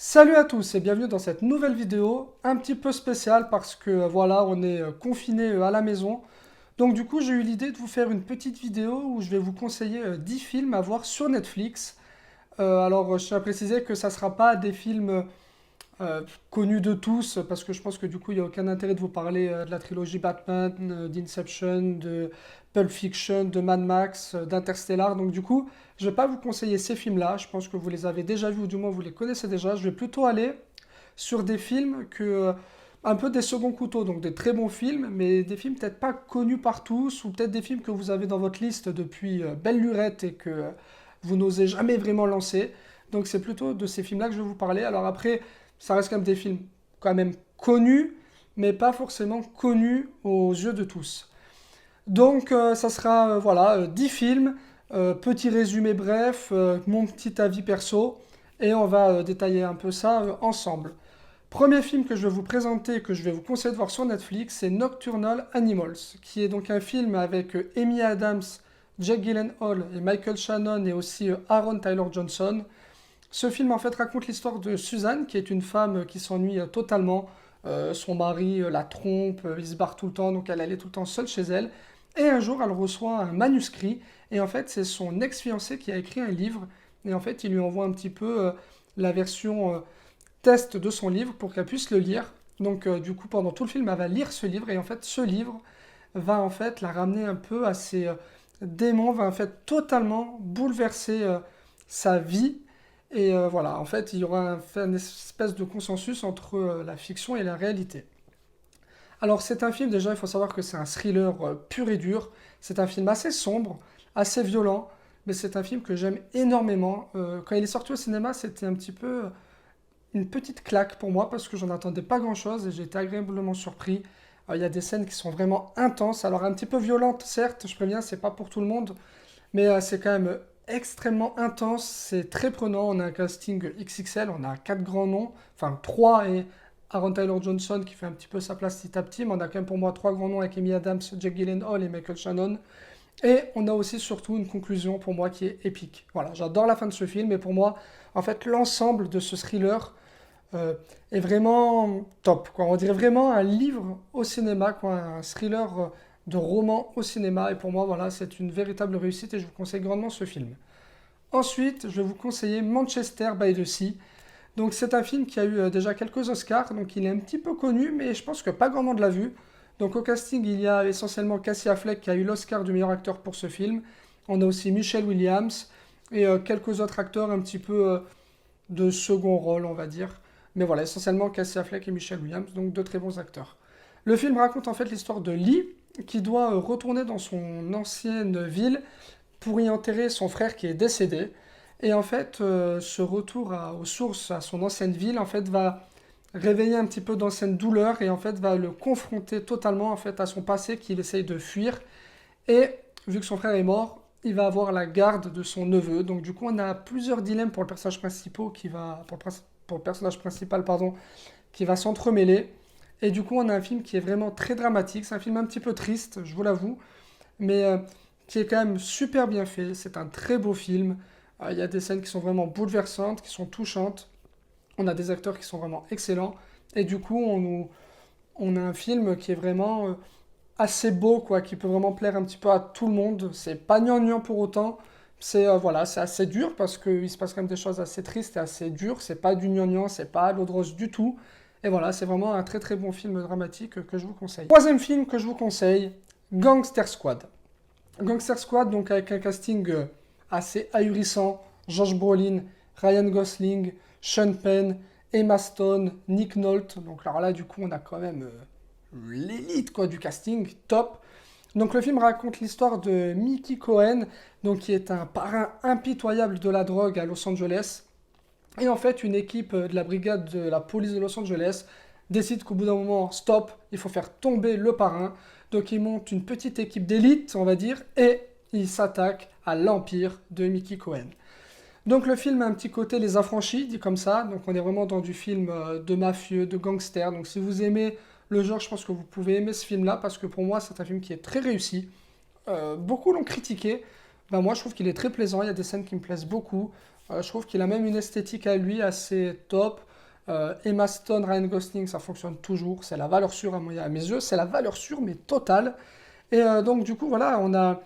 Salut à tous et bienvenue dans cette nouvelle vidéo, un petit peu spéciale parce que voilà, on est confiné à la maison. Donc du coup, j'ai eu l'idée de vous faire une petite vidéo où je vais vous conseiller 10 films à voir sur Netflix. Alors, je tiens à préciser que ça ne sera pas des films connu de tous, parce que je pense que du coup, il n'y a aucun intérêt de vous parler de la trilogie Batman, d'Inception, de Pulp Fiction, de Mad Max, d'Interstellar. Donc du coup, je ne vais pas vous conseiller ces films-là. Je pense que vous les avez déjà vus, ou du moins vous les connaissez déjà. Je vais plutôt aller sur des films un peu des seconds couteaux, donc des très bons films, mais des films peut-être pas connus par tous, ou peut-être des films que vous avez dans votre liste depuis belle lurette et que vous n'osez jamais vraiment lancer. Donc c'est plutôt de ces films-là que je vais vous parler. Alors après, ça reste quand même des films quand même connus, mais pas forcément connus aux yeux de tous. Donc ça sera voilà 10 films, petit résumé bref, mon petit avis perso, et on va détailler un peu ça ensemble. Premier film que je vais vous présenter, que je vais vous conseiller de voir sur Netflix, c'est Nocturnal Animals, qui est donc un film avec Amy Adams, Jake Gyllenhaal et Michael Shannon et aussi Aaron Taylor Johnson. Ce film en fait raconte l'histoire de Suzanne, qui est une femme qui s'ennuie totalement. Son mari la trompe, il se barre tout le temps, donc elle est tout le temps seule chez elle. Et un jour, elle reçoit un manuscrit, et en fait, c'est son ex-fiancé qui a écrit un livre, et en fait, il lui envoie un petit peu la version test de son livre pour qu'elle puisse le lire. Donc, du coup, pendant tout le film, elle va lire ce livre, et en fait, ce livre va en fait la ramener un peu à ses démons, va en fait totalement bouleverser sa vie. Et voilà, en fait, il y aura une espèce de consensus entre la fiction et la réalité. Alors, c'est un film, déjà, il faut savoir que c'est un thriller pur et dur. C'est un film assez sombre, assez violent, mais c'est un film que j'aime énormément. Quand il est sorti au cinéma, c'était un petit peu une petite claque pour moi parce que j'en attendais pas grand-chose et j'ai été agréablement surpris. Il y a des scènes qui sont vraiment intenses, alors un petit peu violentes, certes, je préviens, c'est pas pour tout le monde, mais c'est quand même extrêmement intense, c'est très prenant. On a un casting XXL, on a quatre grands noms, enfin trois et Aaron Taylor Johnson qui fait un petit peu sa place petit à petit, mais on a quand même pour moi trois grands noms avec Amy Adams, Jake Gyllenhaal et Michael Shannon. Et on a aussi surtout une conclusion pour moi qui est épique. Voilà, j'adore la fin de ce film et pour moi, en fait, l'ensemble de ce thriller euh, est vraiment top, quoi. On dirait vraiment un livre au cinéma, quoi, un thriller de roman au cinéma. Et pour moi, voilà, c'est une véritable réussite et je vous conseille grandement ce film. Ensuite, je vais vous conseiller Manchester by the Sea. Donc c'est un film qui a eu déjà quelques Oscars, donc il est un petit peu connu, mais je pense que pas grand monde l'a vu. Donc au casting, il y a essentiellement Cassie Affleck qui a eu l'Oscar du meilleur acteur pour ce film. On a aussi Michelle Williams et quelques autres acteurs un petit peu de second rôle, on va dire. Mais voilà, essentiellement Cassie Affleck et Michelle Williams, donc deux très bons acteurs. Le film raconte en fait l'histoire de Lee qui doit retourner dans son ancienne ville pour y enterrer son frère qui est décédé. Et en fait, ce retour aux sources, à son ancienne ville, en fait, va réveiller un petit peu d'anciennes douleurs et en fait va le confronter totalement en fait à son passé qu'il essaye de fuir. Et vu que son frère est mort, il va avoir la garde de son neveu. Donc du coup, on a plusieurs dilemmes pour le personnage principal pour le personnage principal pardon, qui va s'entremêler. Et du coup, on a un film qui est vraiment très dramatique. C'est un film un petit peu triste, je vous l'avoue, mais qui est quand même super bien fait. C'est un très beau film. Il y a des scènes qui sont vraiment bouleversantes, qui sont touchantes. On a des acteurs qui sont vraiment excellents. Et du coup, on a un film qui est vraiment assez beau, quoi, qui peut vraiment plaire un petit peu à tout le monde. C'est pas gnangnan pour autant. C'est voilà, c'est assez dur parce qu'il se passe quand même des choses assez tristes et assez dures. C'est pas du gnangnan, c'est pas à l'eau de rose du tout. Et voilà, c'est vraiment un très très bon film dramatique que je vous conseille. Troisième film que je vous conseille, Gangster Squad. Gangster Squad, donc avec un casting assez ahurissant. Josh Brolin, Ryan Gosling, Sean Penn, Emma Stone, Nick Nolte. Donc alors là, du coup, on a quand même l'élite quoi du casting, top. Donc le film raconte l'histoire de Mickey Cohen, donc qui est un parrain impitoyable de la drogue à Los Angeles. Et en fait, une équipe de la brigade de la police de Los Angeles décide qu'au bout d'un moment, stop, il faut faire tomber le parrain. Donc ils montent une petite équipe d'élite, on va dire, et ils s'attaquent à l'empire de Mickey Cohen. Donc le film a un petit côté Les Affranchis, dit comme ça. Donc on est vraiment dans du film de mafieux, de gangsters. Donc si vous aimez le genre, je pense que vous pouvez aimer ce film-là, parce que pour moi, c'est un film qui est très réussi. Beaucoup l'ont critiqué. Ben, moi, je trouve qu'il est très plaisant. Il y a des scènes qui me plaisent beaucoup. Je trouve qu'il a même une esthétique à lui assez top. Emma Stone, Ryan Gosling, ça fonctionne toujours. C'est la valeur sûre à mes yeux. C'est la valeur sûre, mais totale. Et donc, du coup, voilà, on a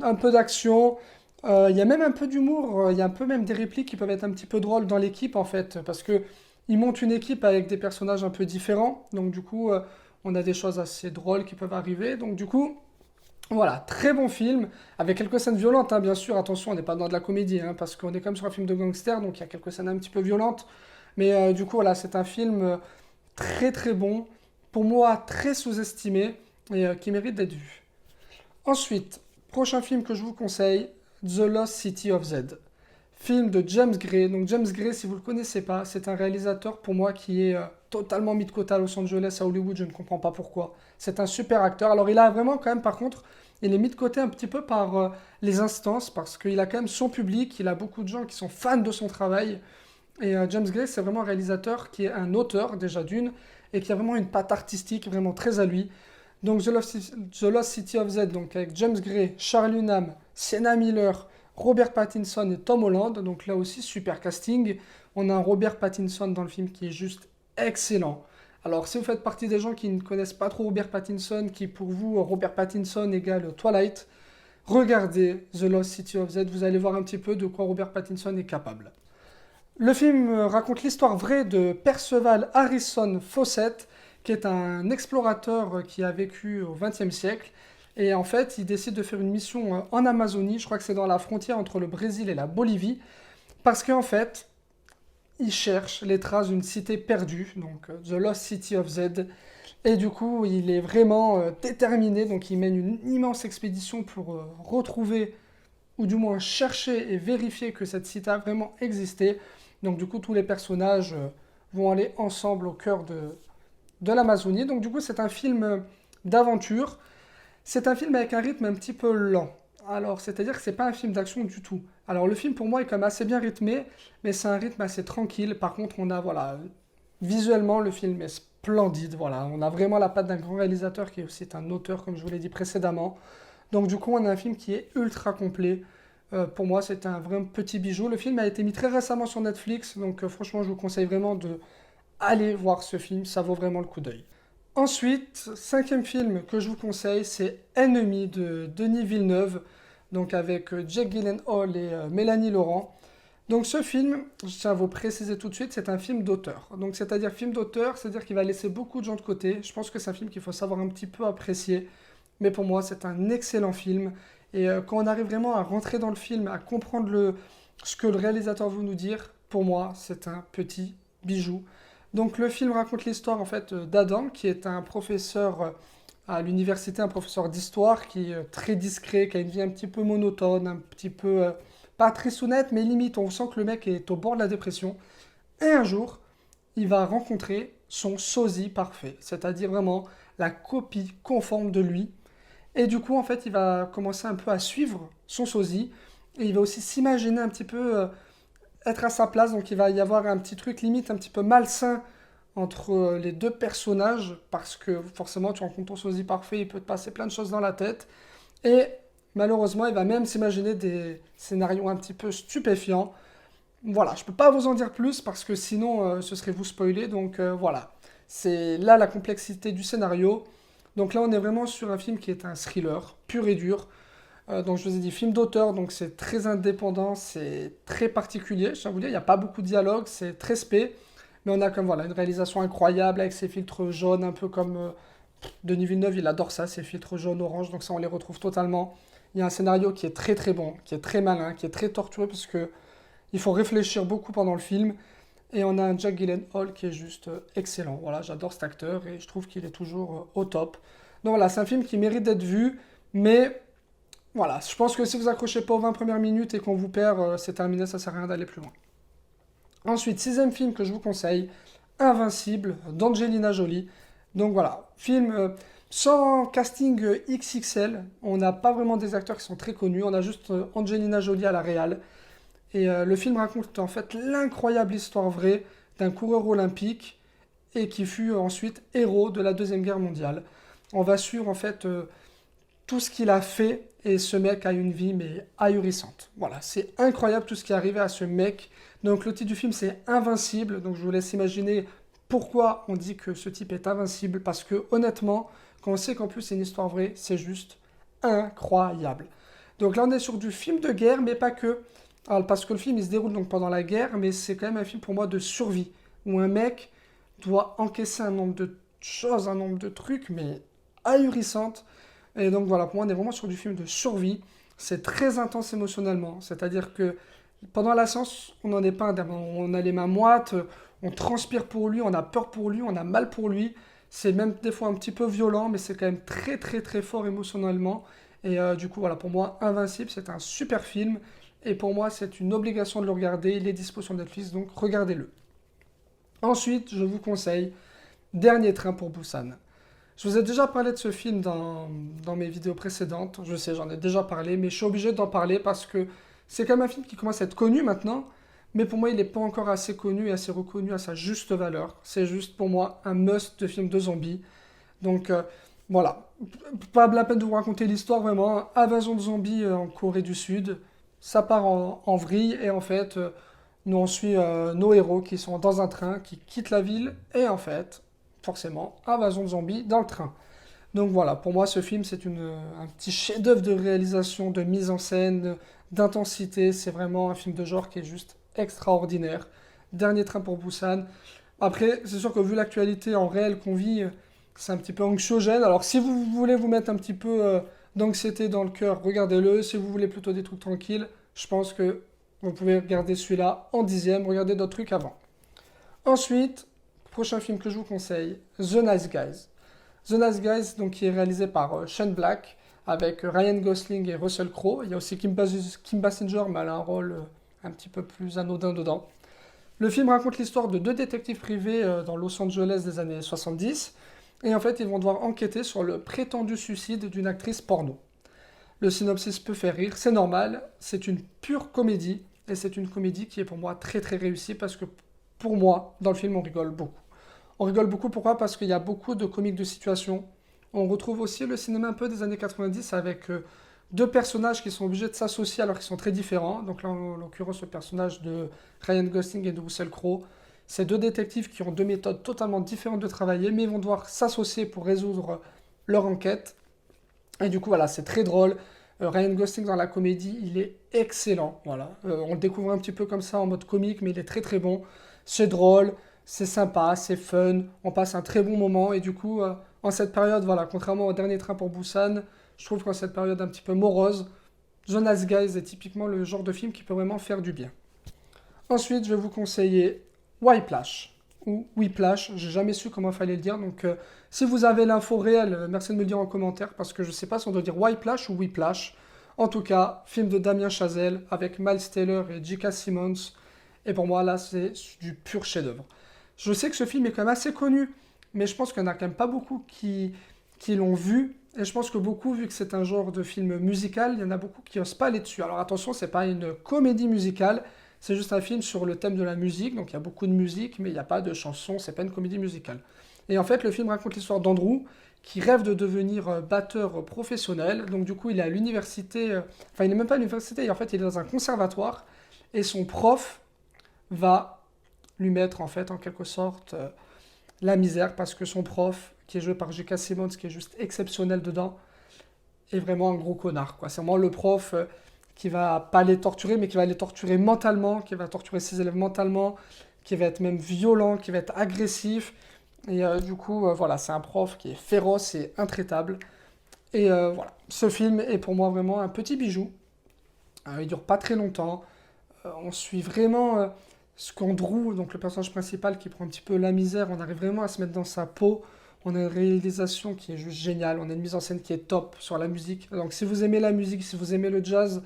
un peu d'action. Il y a même un peu d'humour. Il y a un peu même des répliques qui peuvent être un petit peu drôles dans l'équipe, en fait. Parce que ils montent une équipe avec des personnages un peu différents. Donc, du coup, on a des choses assez drôles qui peuvent arriver. Donc, du coup, voilà, très bon film. Avec quelques scènes violentes, hein, bien sûr. Attention, on n'est pas dans de la comédie, hein, parce qu'on est comme sur un film de gangster. Donc, il y a quelques scènes un petit peu violentes. Mais du coup, voilà, c'est un film très très bon. Pour moi, très sous-estimé. Et qui mérite d'être vu. Ensuite, prochain film que je vous conseille, The Lost City of Z. Film de James Gray. Donc James Gray, si vous ne le connaissez pas, c'est un réalisateur pour moi qui est totalement mis de côté à Los Angeles, à Hollywood, je ne comprends pas pourquoi. C'est un super acteur. Alors il a vraiment quand même, par contre, il est mis de côté un petit peu par les instances, parce qu'il a quand même son public, il a beaucoup de gens qui sont fans de son travail. Et James Gray, c'est vraiment un réalisateur qui est un auteur déjà d'une, et qui a vraiment une patte artistique vraiment très à lui. Donc The Lost City of Z, donc avec James Gray, Charles Hunnam, Sienna Miller, Robert Pattinson et Tom Holland. Donc là aussi, super casting. On a un Robert Pattinson dans le film qui est juste excellent. Alors si vous faites partie des gens qui ne connaissent pas trop Robert Pattinson, qui pour vous, Robert Pattinson égale Twilight, regardez The Lost City of Z, vous allez voir un petit peu de quoi Robert Pattinson est capable. Le film raconte l'histoire vraie de Perceval Harrison Fawcett, qui est un explorateur qui a vécu au XXe siècle. Et en fait, il décide de faire une mission en Amazonie, je crois que c'est dans la frontière entre le Brésil et la Bolivie, parce qu'en fait, il cherche les traces d'une cité perdue, donc The Lost City of Z. Et du coup, il est vraiment déterminé, donc il mène une immense expédition pour retrouver, ou du moins chercher et vérifier que cette cité a vraiment existé. Donc du coup, tous les personnages vont aller ensemble au cœur de l'Amazonie. Donc du coup, c'est un film d'aventure. C'est un film avec un rythme un petit peu lent. Alors, c'est-à-dire que c'est pas un film d'action du tout. Alors, le film pour moi est quand même assez bien rythmé, mais c'est un rythme assez tranquille. Par contre, on a, voilà, visuellement, le film est splendide. Voilà, on a vraiment la patte d'un grand réalisateur qui est aussi un auteur, comme je vous l'ai dit précédemment. Donc, du coup, on a un film qui est ultra complet. Pour moi, c'est un vrai petit bijou. Le film a été mis très récemment sur Netflix, donc franchement, je vous conseille vraiment de aller voir ce film. Ça vaut vraiment le coup d'œil. Ensuite, cinquième film que je vous conseille, c'est Ennemi de Denis Villeneuve, donc avec Jake Gyllenhaal et Mélanie Laurent. Donc ce film, je tiens à vous préciser tout de suite, c'est un film d'auteur. Donc c'est-à-dire film d'auteur, c'est-à-dire qu'il va laisser beaucoup de gens de côté. Je pense que c'est un film qu'il faut savoir un petit peu apprécier, mais pour moi c'est un excellent film. Et quand on arrive vraiment à rentrer dans le film, à comprendre ce que le réalisateur veut nous dire, pour moi c'est un petit bijou. Donc le film raconte l'histoire en fait d'Adam, qui est un professeur à l'université, un professeur d'histoire qui est très discret, qui a une vie un petit peu monotone, un petit peu pas tristounette, mais limite on sent que le mec est au bord de la dépression. Et un jour, il va rencontrer son sosie parfait, c'est-à-dire vraiment la copie conforme de lui. Et du coup, en fait, il va commencer un peu à suivre son sosie, et il va aussi s'imaginer un petit peu être à sa place, donc il va y avoir un petit truc limite un petit peu malsain entre les deux personnages, parce que forcément tu rencontres ton sosie parfait, il peut te passer plein de choses dans la tête, et malheureusement il va même s'imaginer des scénarios un petit peu stupéfiants. Voilà, je peux pas vous en dire plus, parce que sinon ce serait vous spoiler, donc voilà. C'est là la complexité du scénario. Donc là on est vraiment sur un film qui est un thriller, pur et dur. Donc je vous ai dit film d'auteur, donc c'est très indépendant, c'est très particulier. Je tiens à vous dire, il n'y a pas beaucoup de dialogue, c'est très spé, mais on a comme voilà une réalisation incroyable avec ses filtres jaunes, un peu comme Denis Villeneuve, il adore ça, ses filtres jaunes, orange, donc ça on les retrouve totalement. Il y a un scénario qui est très très bon, qui est très malin, qui est très tortueux parce que il faut réfléchir beaucoup pendant le film. Et on a un Jake Gyllenhaal qui est juste excellent. Voilà, j'adore cet acteur et je trouve qu'il est toujours au top. Donc voilà, c'est un film qui mérite d'être vu, mais voilà, je pense que si vous accrochez pas aux 20 premières minutes et qu'on vous perd, c'est terminé, ça sert à rien d'aller plus loin. Ensuite, sixième film que je vous conseille, Invincible, d'Angelina Jolie. Donc voilà, film sans casting XXL, on n'a pas vraiment des acteurs qui sont très connus, on a juste Angelina Jolie à la réal. Et le film raconte en fait l'incroyable histoire vraie d'un coureur olympique et qui fut ensuite héros de la Deuxième Guerre mondiale. On va suivre en fait tout ce qu'il a fait Et ce mec a une vie, mais ahurissante. Voilà, c'est incroyable tout ce qui est arrivé à ce mec. Donc le titre du film, c'est Invincible. Donc je vous laisse imaginer pourquoi on dit que ce type est invincible. Parce que honnêtement, quand on sait qu'en plus c'est une histoire vraie, c'est juste incroyable. Donc là, on est sur du film de guerre, mais pas que. Alors, parce que le film, il se déroule donc pendant la guerre, mais c'est quand même un film pour moi de survie. Où un mec doit encaisser un nombre de choses, un nombre de trucs, mais ahurissantes. Et donc voilà, pour moi, on est vraiment sur du film de survie. C'est très intense émotionnellement. C'est-à-dire que pendant la séance, on n'en est pas indemne. On a les mains moites, on transpire pour lui, on a peur pour lui, on a mal pour lui. C'est même des fois un petit peu violent, mais c'est quand même très très très fort émotionnellement. Et du coup, voilà, pour moi, Invincible, c'est un super film. Et pour moi, c'est une obligation de le regarder. Il est dispo sur Netflix, donc regardez-le. Ensuite, je vous conseille Dernier train pour Busan. Je vous ai déjà parlé de ce film dans mes vidéos précédentes. Je sais, j'en ai déjà parlé, mais je suis obligé d'en parler parce que c'est quand même un film qui commence à être connu maintenant. Mais pour moi, il n'est pas encore assez connu et assez reconnu à sa juste valeur. C'est juste pour moi un must de film de zombies. Donc voilà, pas la peine de vous raconter l'histoire vraiment. Invasion de zombies en Corée du Sud. Ça part en vrille et en fait, nous on suit nos héros qui sont dans un train, qui quittent la ville et en fait, forcément, invasion de zombies dans le train. Donc voilà, pour moi ce film c'est un petit chef-d'œuvre de réalisation, de mise en scène, d'intensité. C'est vraiment un film de genre qui est juste extraordinaire. Dernier train pour Busan. Après, c'est sûr que vu l'actualité en réel qu'on vit, c'est un petit peu anxiogène. Alors si vous voulez vous mettre un petit peu d'anxiété dans le cœur, regardez-le. Si vous voulez plutôt des trucs tranquilles, je pense que vous pouvez regarder celui-là en dixième, regardez d'autres trucs avant. Ensuite, prochain film que je vous conseille, The Nice Guys. The Nice Guys, donc, qui est réalisé par Shane Black, avec Ryan Gosling et Russell Crowe. Il y a aussi Kim Basinger, mais elle a un rôle un petit peu plus anodin dedans. Le film raconte l'histoire de deux détectives privés dans Los Angeles des années 70. Et en fait, ils vont devoir enquêter sur le prétendu suicide d'une actrice porno. Le synopsis peut faire rire, c'est normal, c'est une pure comédie. Et c'est une comédie qui est pour moi très très réussie parce que pour moi, dans le film, on rigole beaucoup. On rigole beaucoup, pourquoi? Parce qu'il y a beaucoup de comiques de situation. On retrouve aussi le cinéma un peu des années 90 avec deux personnages qui sont obligés de s'associer alors qu'ils sont très différents. Donc là, en l'occurrence, le personnage de Ryan Gosling et de Russell Crowe. C'est deux détectives qui ont deux méthodes totalement différentes de travailler, mais ils vont devoir s'associer pour résoudre leur enquête. Et du coup, voilà, c'est très drôle. Ryan Gosling dans la comédie, il est excellent. Voilà. On le découvre un petit peu comme ça en mode comique, mais il est très très bon. C'est drôle, c'est sympa, c'est fun, on passe un très bon moment. Et du coup, en cette période, voilà, contrairement au Dernier train pour Busan, je trouve qu'en cette période un petit peu morose, The Nice Guys est typiquement le genre de film qui peut vraiment faire du bien. Ensuite, je vais vous conseiller Whiplash, ou Whiplash, j'ai jamais su comment il fallait le dire, donc si vous avez l'info réelle, merci de me le dire en commentaire, parce que je sais pas si on doit dire Whiplash ou Whiplash. En tout cas, film de Damien Chazelle, avec Miles Taylor et J.K. Simmons, et pour moi, là, c'est du pur chef-d'œuvre. Je sais que ce film est quand même assez connu, mais je pense qu'il n'y en a quand même pas beaucoup qui l'ont vu, et je pense que beaucoup, vu que c'est un genre de film musical, il y en a beaucoup qui n'osent pas aller dessus. Alors attention, c'est pas une comédie musicale, c'est juste un film sur le thème de la musique, donc il y a beaucoup de musique, mais il n'y a pas de chansons, c'est pas une comédie musicale. Et en fait, le film raconte l'histoire d'Andrew, qui rêve de devenir batteur professionnel, donc du coup il est à l'université, enfin il n'est même pas à l'université, en fait il est dans un conservatoire, et son prof va lui mettre en fait en quelque sorte la misère, parce que son prof, qui est joué par J.K. Simmons, qui est juste exceptionnel dedans, est vraiment un gros connard, quoi. C'est vraiment le prof qui va pas les torturer, mais qui va les torturer mentalement, qui va torturer ses élèves mentalement, qui va être même violent, qui va être agressif. Et du coup, voilà, c'est un prof qui est féroce et intraitable. Et voilà, ce film est pour moi vraiment un petit bijou. Il dure pas très longtemps. On suit vraiment ce qu'Andrew, donc le personnage principal qui prend un petit peu la misère, on arrive vraiment à se mettre dans sa peau. On a une réalisation qui est juste géniale, on a une mise en scène qui est top sur la musique. Donc si vous aimez la musique, si vous aimez le jazz,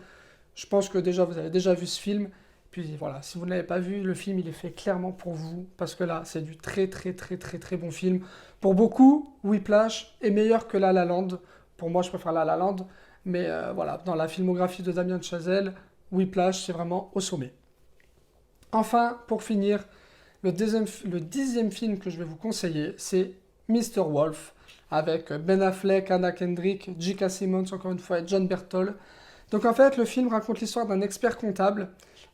je pense que déjà vous avez déjà vu ce film. Puis voilà, si vous ne l'avez pas vu, le film il est fait clairement pour vous, parce que là c'est du très très très très très bon film. Pour beaucoup, Whiplash est meilleur que La La Land. Pour moi je préfère La La Land, mais voilà, dans la filmographie de Damien Chazelle, Whiplash c'est vraiment au sommet. Enfin, pour finir, le dixième film que je vais vous conseiller, c'est Mr. Wolf, avec Ben Affleck, Anna Kendrick, J.K. Simmons, encore une fois, et John Berthold. Donc en fait, le film raconte l'histoire d'un expert comptable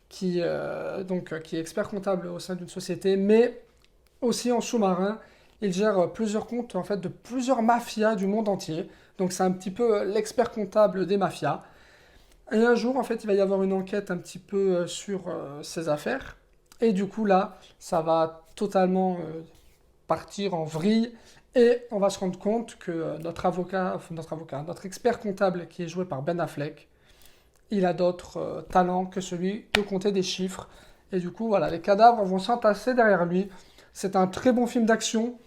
qui est expert comptable au sein d'une société, mais aussi en sous-marin. Il gère plusieurs comptes en fait, de plusieurs mafias du monde entier. Donc c'est un petit peu l'expert comptable des mafias. Et un jour, en fait, il va y avoir une enquête un petit peu sur ses affaires. Et du coup, là, ça va totalement partir en vrille. Et on va se rendre compte que notre expert comptable, qui est joué par Ben Affleck, il a d'autres talents que celui de compter des chiffres. Et du coup, voilà, les cadavres vont s'entasser derrière lui. C'est un très bon film d'action,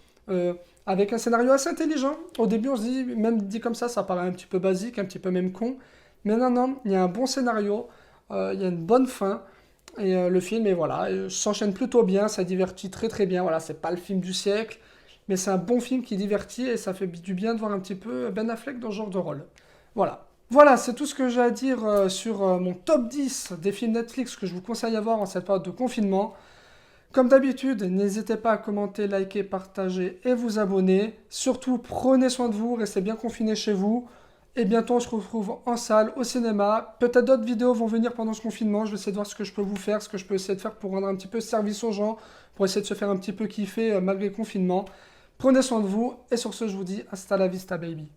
avec un scénario assez intelligent. Au début, on se dit, même dit comme ça paraît un petit peu basique, un petit peu même con. Mais non, non, il y a un bon scénario, il y a une bonne fin. Et le film, et voilà, s'enchaîne plutôt bien, ça divertit très très bien. Voilà, c'est pas le film du siècle, mais c'est un bon film qui divertit et ça fait du bien de voir un petit peu Ben Affleck dans ce genre de rôle. Voilà. Voilà, c'est tout ce que j'ai à dire sur mon top 10 des films Netflix que je vous conseille à voir en cette période de confinement. Comme d'habitude, n'hésitez pas à commenter, liker, partager et vous abonner. Surtout, prenez soin de vous, restez bien confinés chez vous. Et bientôt, on se retrouve en salle, au cinéma. Peut-être d'autres vidéos vont venir pendant ce confinement. Je vais essayer de voir ce que je peux vous faire, ce que je peux essayer de faire pour rendre un petit peu service aux gens, pour essayer de se faire un petit peu kiffer malgré le confinement. Prenez soin de vous et sur ce, je vous dis hasta la vista, baby.